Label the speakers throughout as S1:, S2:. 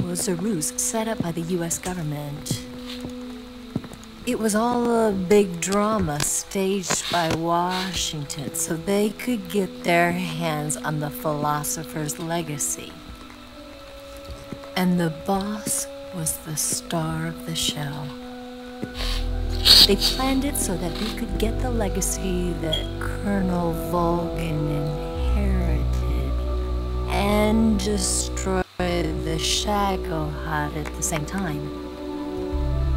S1: was a ruse set up by the US government. It was all a big drama staged by Washington so they could get their hands on the philosopher's legacy. And the boss was the star of the show. They planned it so that he could get the legacy that Colonel Volgin inherited and destroy the Shagohod at the same time.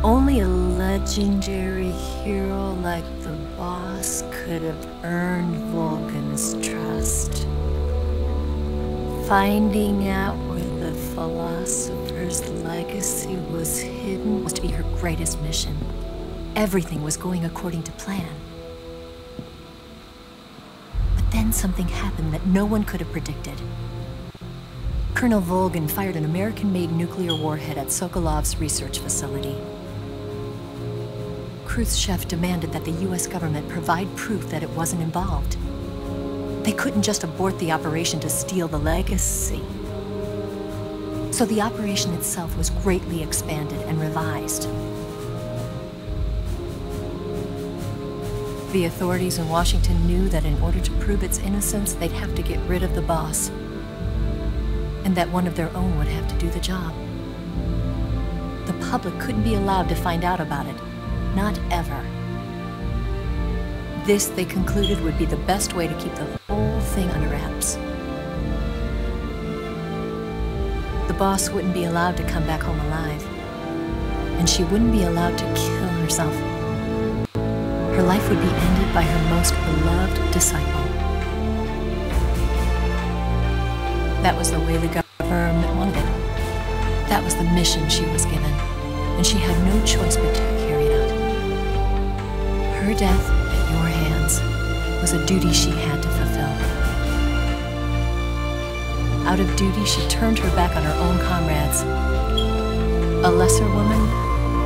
S1: Only a legendary hero like the boss could have earned Volgin's trust. Finding out where the philosopher's legacy was hidden was to be her greatest mission. Everything was going according to plan. But then something happened that no one could have predicted. Colonel Volgin fired an American-made nuclear warhead at Sokolov's research facility. Khrushchev demanded that the US government provide proof that it wasn't involved. They couldn't just abort the operation to steal the legacy. So the operation itself was greatly expanded and revised. The authorities in Washington knew that in order to prove its innocence, they'd have to get rid of the boss, and that one of their own would have to do the job. The public couldn't be allowed to find out about it, not ever. This, they concluded, would be the best way to keep the whole thing under wraps. The boss wouldn't be allowed to come back home alive, and she wouldn't be allowed to kill herself. Her life would be ended by her most beloved disciple. That was the way the government wanted it. That was the mission she was given, and she had no choice but to carry it out. Her death at your hands was a duty she had to fulfill. Out of duty, she turned her back on her own comrades. A lesser woman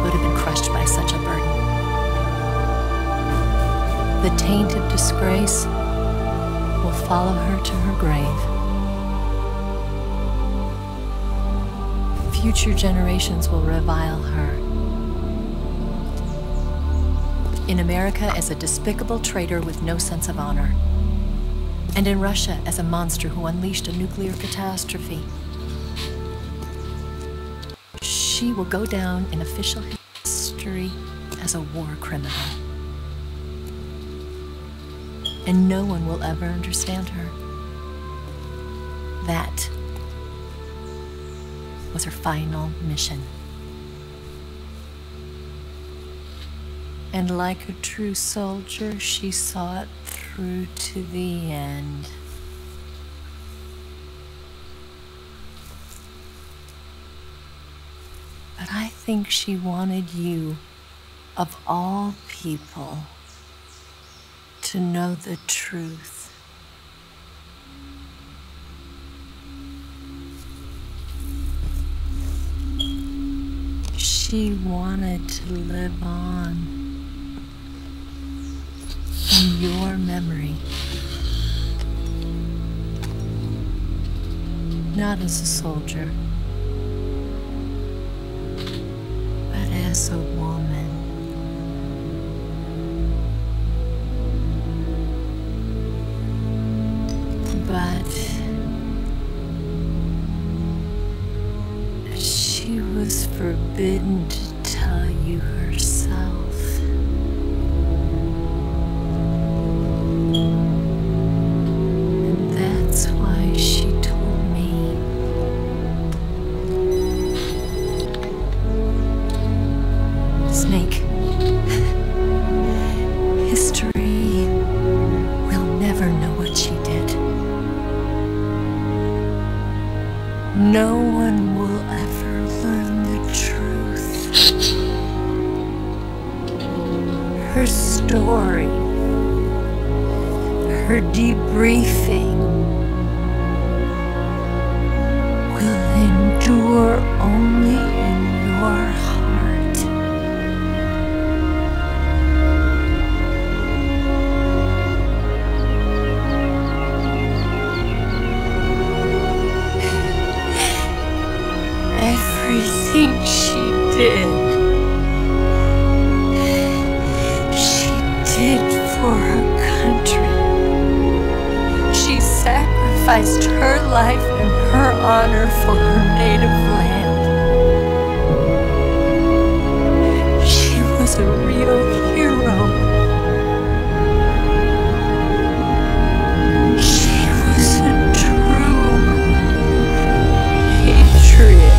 S1: would have been crushed by such a burden. The taint of disgrace will follow her to her grave. Future generations will revile her. In America as a despicable traitor with no sense of honor. And in Russia as a monster who unleashed a nuclear catastrophe. She will go down in official history as a war criminal. And no one will ever understand her. That was her final mission. And like a true soldier, she saw it through to the end. But I think she wanted you, of all people, to know the truth. She wanted to live on in your memory. Not as a soldier, but as a woman. But she was forbidden to tell you herself. And that's why she told me. Snake, history will never know what she did. No one will ever learn the truth. Her story, her debriefing will endure only in your heart. everything she did, she did for her country. She sacrificed her life and her honor for her native land. She was a real hero. She was a true patriot.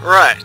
S2: Right.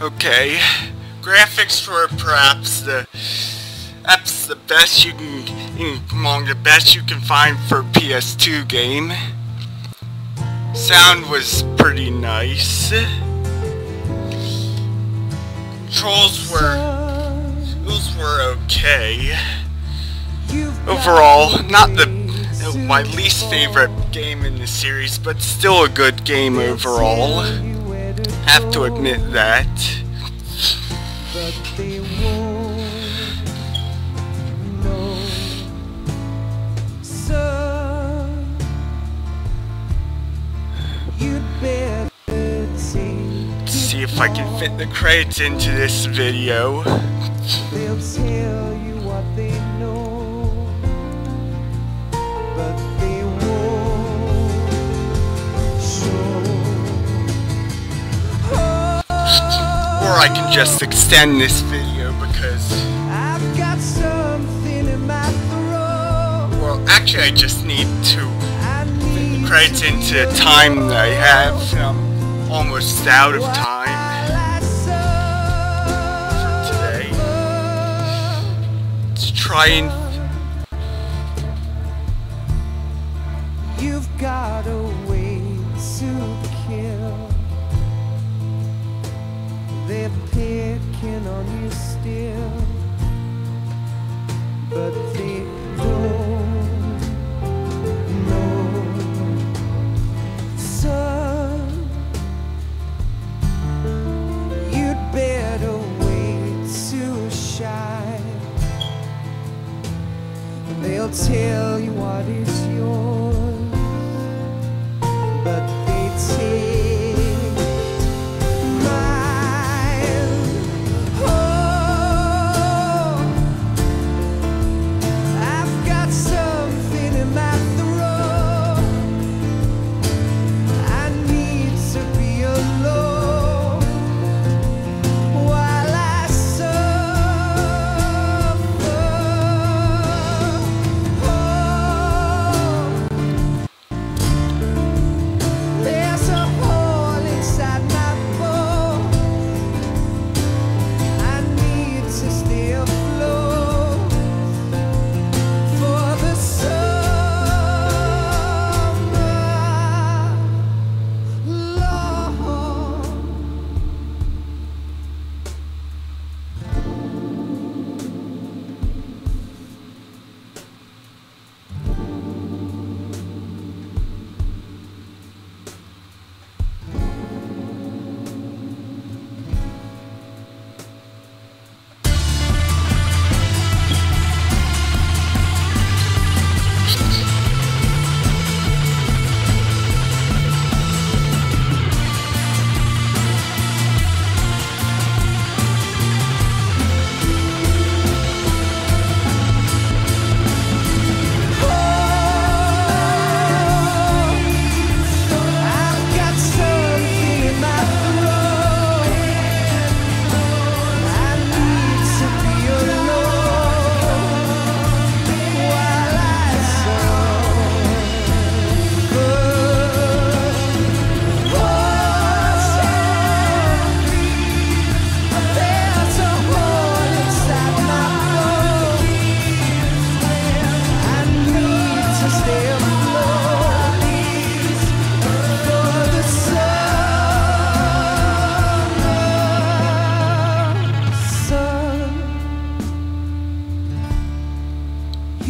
S2: Okay, graphics were perhaps the best you can, among the best you can find for a PS2 game. Sound was pretty nice. Controls were okay. Overall, not my least favorite game in the series, but still a good game overall. Have to admit that.
S3: But they won't know, son. You'd better take.
S2: See if I can fit the credits into this video.
S3: They'll tell you what they know, but they won't show.
S2: Or I can just extend this video because...
S3: I've got something in my throat.
S2: Well, actually I just need to
S3: I
S2: fit
S3: need
S2: the credits into the time that I have. I'm almost out of time for today. Let's try and...
S3: You've got a way to kill. They're picking on you still, but they don't know. Son, you'd better wait to shine. They'll tell you what is yours, but they take mine. Oh, I've got something in my throat. I need to be alone while I suffer. Oh,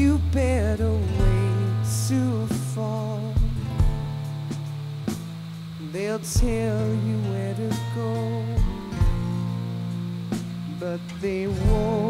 S3: You better wait to fall. They'll tell you where to go, but they won't.